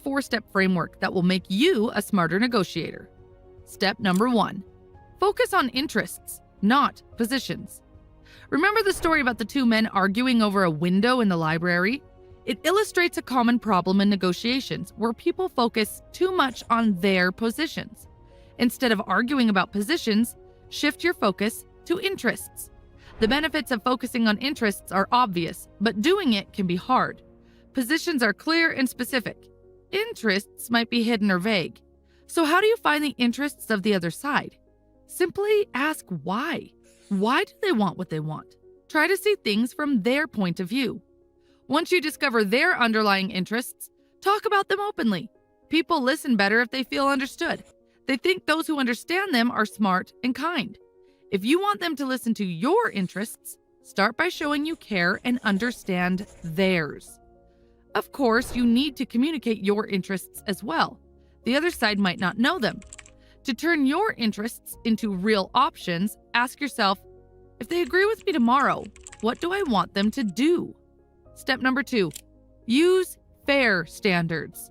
4-step framework that will make you a smarter negotiator. Step number 1. Focus on interests, not positions. Remember the story about the two men arguing over a window in the library? It illustrates a common problem in negotiations where people focus too much on their positions. Instead of arguing about positions, shift your focus to interests. The benefits of focusing on interests are obvious, but doing it can be hard. Positions are clear and specific. Interests might be hidden or vague. So how do you find the interests of the other side? Simply ask why. Why do they want what they want? Try to see things from their point of view. Once you discover their underlying interests, talk about them openly. People listen better if they feel understood. They think those who understand them are smart and kind. If you want them to listen to your interests, start by showing you care and understand theirs. Of course, you need to communicate your interests as well. The other side might not know them. To turn your interests into real options, ask yourself, if they agree with me tomorrow, what do I want them to do? Step number 2, use fair standards.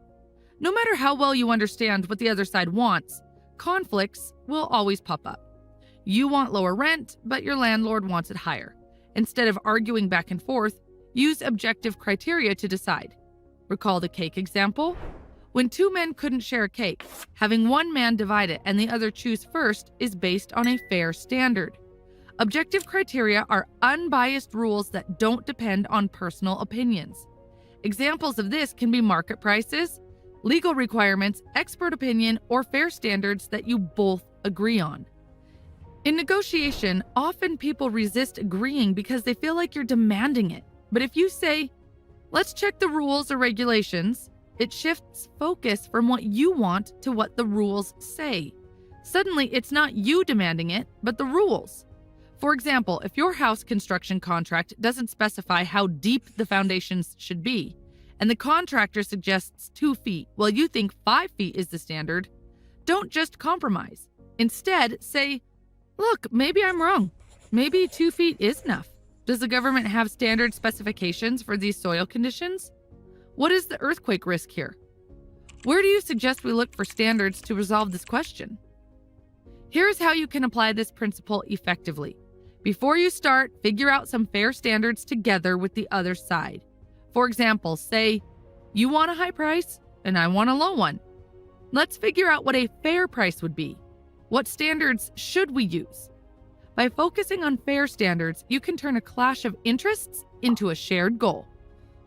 No matter how well you understand what the other side wants, conflicts will always pop up. You want lower rent, but your landlord wants it higher. Instead of arguing back and forth, use objective criteria to decide. Recall the cake example? When two men couldn't share a cake, having one man divide it and the other choose first is based on a fair standard. Objective criteria are unbiased rules that don't depend on personal opinions. Examples of this can be market prices, legal requirements, expert opinion, or fair standards that you both agree on. In negotiation, often people resist agreeing because they feel like you're demanding it. But if you say, let's check the rules or regulations, it shifts focus from what you want to what the rules say. Suddenly, it's not you demanding it, but the rules. For example, if your house construction contract doesn't specify how deep the foundations should be, and the contractor suggests 2 feet while you think 5 feet is the standard, don't just compromise. Instead, say, look, maybe I'm wrong. Maybe 2 feet is enough. Does the government have standard specifications for these soil conditions? What is the earthquake risk here? Where do you suggest we look for standards to resolve this question? Here's how you can apply this principle effectively. Before you start, figure out some fair standards together with the other side. For example, say, you want a high price and I want a low one. Let's figure out what a fair price would be. What standards should we use? By focusing on fair standards, you can turn a clash of interests into a shared goal.